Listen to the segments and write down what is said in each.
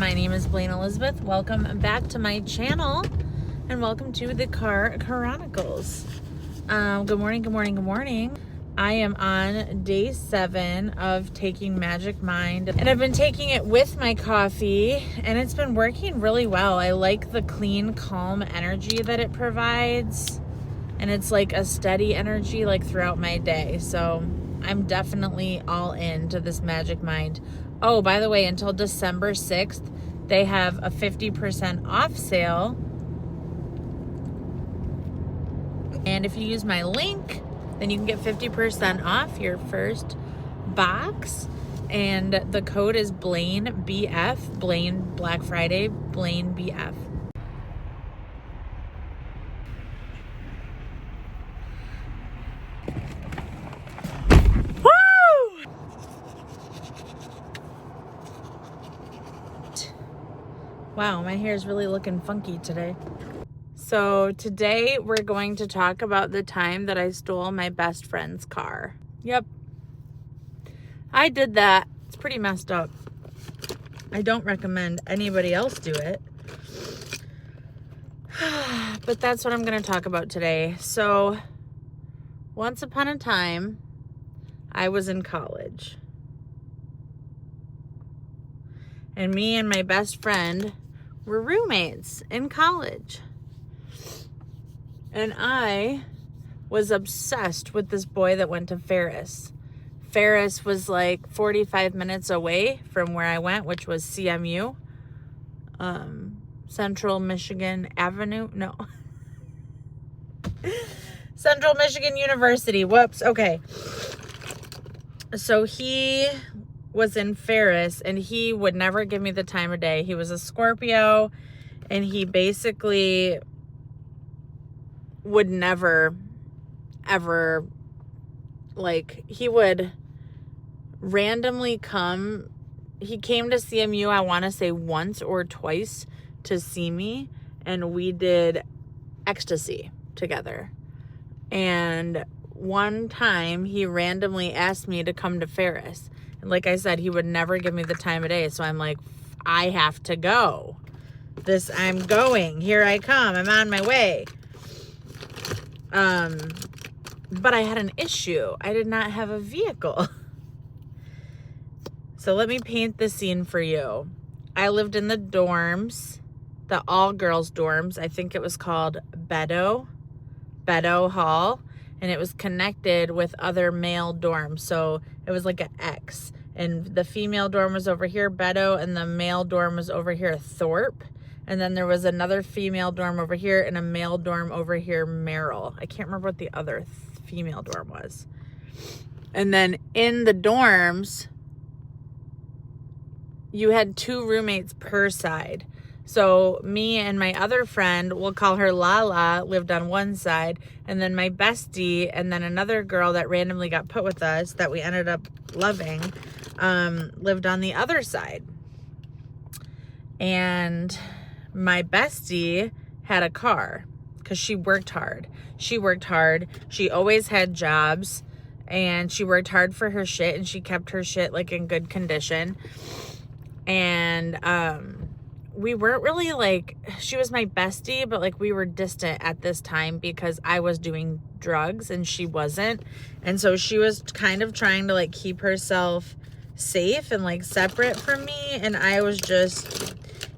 My name is Blayne Elizabeth. Welcome back to my channel and welcome to the Car Chronicles. Good morning. I am on day 7 of taking Magic Mind, and I've been taking it with my coffee and it's been working really well. I like the clean, calm energy that it provides, and it's like a steady energy like throughout my day. So I'm definitely all into this Magic Mind. Oh, by the way, until December 6th, they have a 50% off sale. And if you use my link, then you can get 50% off your first box. And the code is Blayne BF, Blayne Black Friday, Blayne BF. Wow, my hair is really looking funky today. So today we're going to talk about the time that I stole my best friend's car. Yep, I did that. It's pretty messed up. I don't recommend anybody else do it. But that's what I'm going to talk about today. So once upon a time, I was in college. And me and my best friend were roommates in college. And I was obsessed with this boy that went to Ferris. Ferris was like 45 minutes away from where I went, which was CMU. Central Michigan Avenue. No. Central Michigan University. Whoops. Okay. So he was in Ferris, and he would never give me the time of day. He was a Scorpio, and he basically would never, ever, like, he would randomly come. He came to CMU, I want to say once or twice to see me, and we did ecstasy together. And one time he randomly asked me to come to Ferris. And like I said, he would never give me the time of day. So I'm like, I have to go. I'm going. Here I come. I'm on my way. But I had an issue. I did not have a vehicle. So let me paint the scene for you. I lived in the dorms, the all-girls dorms. I think it was called Beto Hall. And it was connected with other male dorms. So it was like an X. And the female dorm was over here, Beto, and the male dorm was over here, Thorpe. And then there was another female dorm over here and a male dorm over here, Merrill. I can't remember what the other female dorm was. And then in the dorms, you had 2 roommates per side. So me and my other friend, we'll call her Lala, lived on one side. And then my bestie and then another girl that randomly got put with us that we ended up loving, lived on the other side. And my bestie had a car because she worked hard. She always had jobs, and she worked hard for her shit, and she kept her shit like in good condition. And we weren't really like, she was my bestie, but like we were distant at this time because I was doing drugs and she wasn't. And so she was kind of trying to like keep herself safe and like separate from me. And I was just,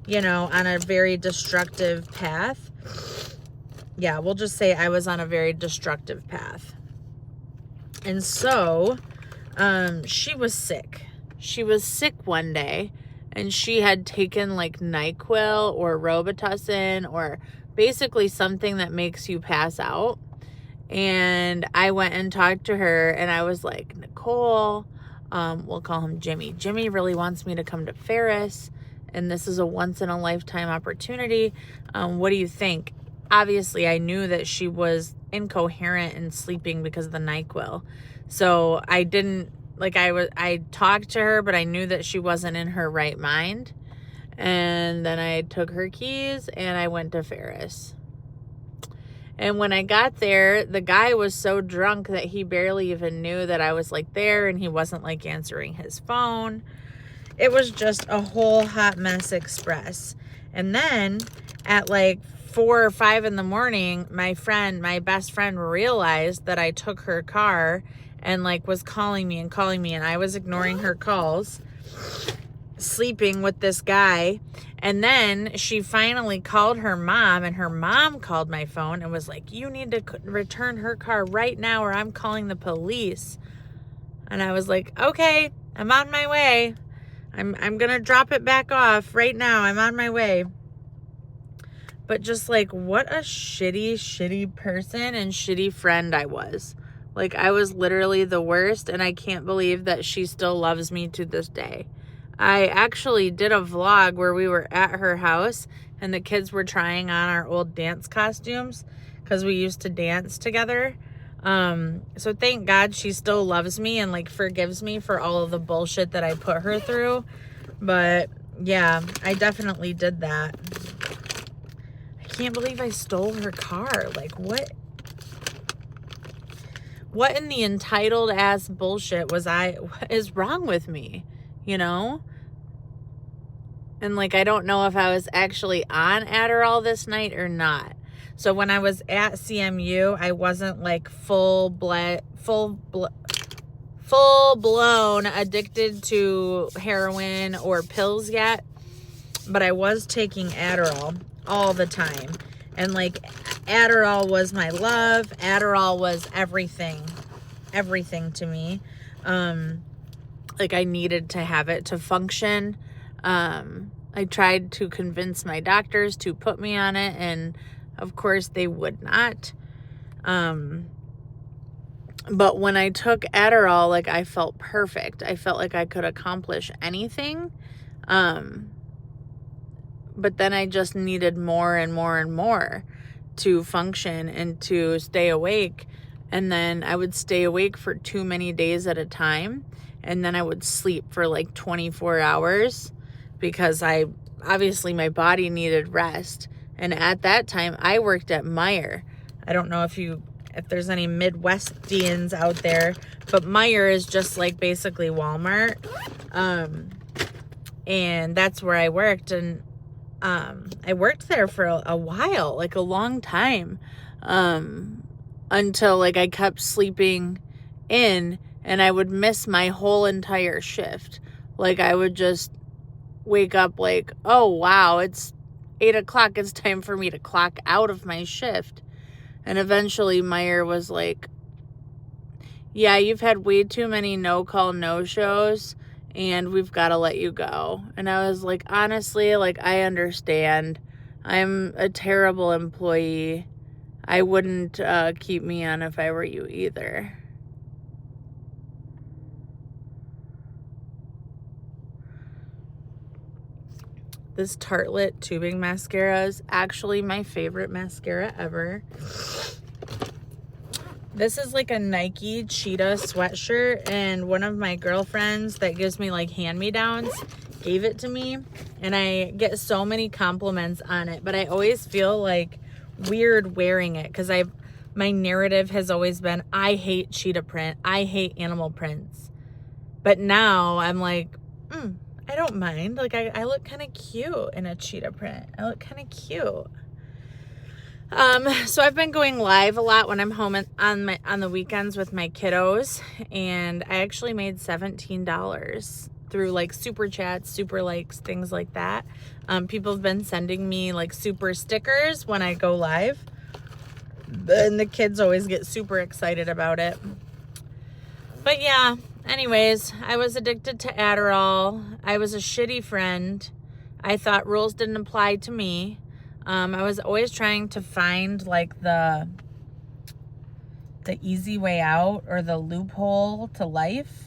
you know, on a very destructive path. Yeah, we'll just say I was on a very destructive path. And so she was sick. She was sick one day. And she had taken like NyQuil or Robitussin or basically something that makes you pass out. And I went and talked to her, and I was like, Nicole, we'll call him Jimmy. Jimmy really wants me to come to Ferris, and this is a once in a lifetime opportunity. What do you think? Obviously, I knew that she was incoherent and sleeping because of the NyQuil. So I didn't, like, I talked to her, but I knew that she wasn't in her right mind. And then I took her keys and I went to Ferris. And when I got there, the guy was so drunk that he barely even knew that I was like there, and he wasn't like answering his phone. It was just a whole hot mess express. And then at like 4 or 5 in the morning, my best friend realized that I took her car and like was calling me, and I was ignoring her calls, sleeping with this guy. And then she finally called her mom, and her mom called my phone and was like, you need to return her car right now or I'm calling the police. And I was like, okay, I'm on my way. I'm going to drop it back off right now. I'm on my way. But just like, what a shitty person and shitty friend I was. Like, I was literally the worst, and I can't believe that she still loves me to this day. I actually did a vlog where we were at her house, and the kids were trying on our old dance costumes because we used to dance together. So thank God she still loves me and like forgives me for all of the bullshit that I put her through. But yeah, I definitely did that. I can't believe I stole her car. Like, what in the entitled ass bullshit what is wrong with me, you know? And like, I don't know if I was actually on Adderall this night or not. So when I was at CMU, I wasn't like full blown addicted to heroin or pills yet, but I was taking Adderall all the time. And like, Adderall was my love. Adderall was everything to me. Like, I needed to have it to function. I tried to convince my doctors to put me on it, and of course they would not. But when I took Adderall, like, I felt perfect. I felt like I could accomplish anything. But then I just needed more and more and more to function and to stay awake. And then I would stay awake for too many days at a time. And then I would sleep for like 24 hours because obviously my body needed rest. And at that time I worked at Meijer. I don't know if there's any Midwestians out there, but Meijer is just like basically Walmart. And that's where I worked. And I worked there for a while, like a long time, until like I kept sleeping in and I would miss my whole entire shift. Like, I would just wake up like, oh wow, it's 8 o'clock. It's time for me to clock out of my shift. And eventually Meijer was like, yeah, you've had way too many no-call, no-shows, and we've got to let you go. And I was like, honestly, like, I understand. I'm a terrible employee. I wouldn't keep me on if I were you either. This Tartelette tubing mascara is actually my favorite mascara ever. This is like a Nike cheetah sweatshirt, and one of my girlfriends that gives me like hand-me-downs gave it to me, and I get so many compliments on it, but I always feel like weird wearing it because my narrative has always been, I hate cheetah print, I hate animal prints. But now I'm like, I don't mind. Like, I look kind of cute in a cheetah print. I look kind of cute. So I've been going live a lot when I'm home on the weekends with my kiddos, and I actually made $17 through like super chats, super likes, things like that. People have been sending me like super stickers when I go live, and the kids always get super excited about it. But yeah, anyways, I was addicted to Adderall. I was a shitty friend. I thought rules didn't apply to me. I was always trying to find like the easy way out or the loophole to life.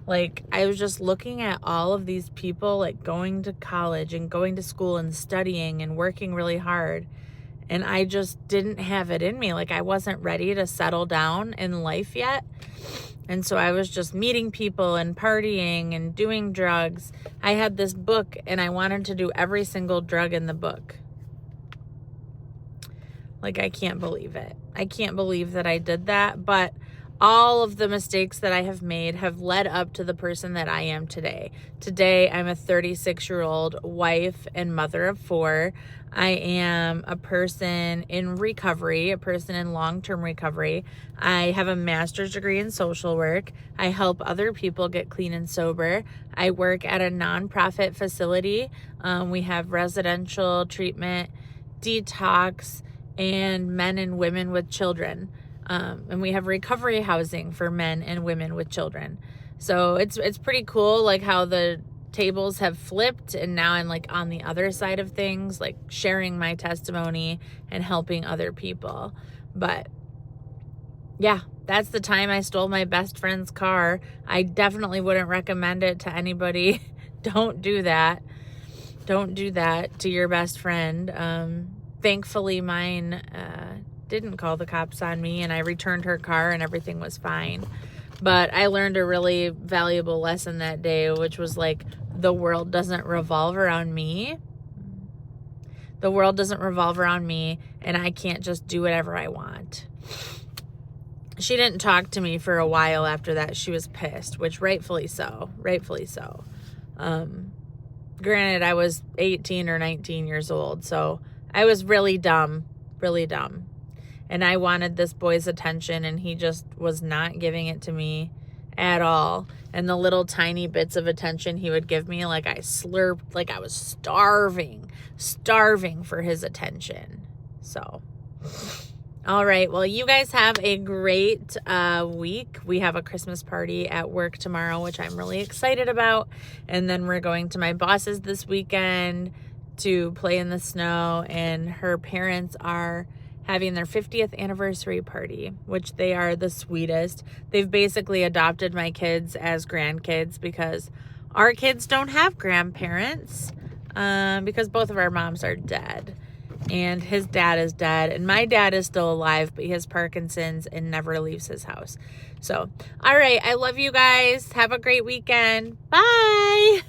Like, I was just looking at all of these people like going to college and going to school and studying and working really hard. And I just didn't have it in me. Like, I wasn't ready to settle down in life yet. And so I was just meeting people and partying and doing drugs. I had this book and I wanted to do every single drug in the book. Like, I can't believe it. I can't believe that I did that. But all of the mistakes that I have made have led up to the person that I am today. Today, I'm a 36-year-old wife and mother of 4. I am a person in recovery, a person in long-term recovery. I have a master's degree in social work. I help other people get clean and sober. I work at a nonprofit facility. We have residential treatment, detox, and men and women with children. And we have recovery housing for men and women with children. So it's pretty cool, like how the tables have flipped, and now I'm like on the other side of things, like sharing my testimony and helping other people. But yeah, that's the time I stole my best friend's car. I definitely wouldn't recommend it to anybody. Don't do that. Don't do that to your best friend. Thankfully, mine didn't call the cops on me, and I returned her car and everything was fine. But I learned a really valuable lesson that day, which was like, the world doesn't revolve around me. The world doesn't revolve around me, and I can't just do whatever I want. She didn't talk to me for a while after that. She was pissed, which rightfully so. Rightfully so. Granted, I was 18 or 19 years old, so I was really dumb. Really dumb. And I wanted this boy's attention, and he just was not giving it to me at all. And the little tiny bits of attention he would give me, like I slurped, like I was starving for his attention. So, all right. Well, you guys have a great week. We have a Christmas party at work tomorrow, which I'm really excited about. And then we're going to my boss's this weekend to play in the snow, and her parents are having their 50th anniversary party, which they are the sweetest. They've basically adopted my kids as grandkids because our kids don't have grandparents because both of our moms are dead, and his dad is dead, and my dad is still alive, but he has Parkinson's and never leaves his house. So, all right, I love you guys. Have a great weekend. Bye.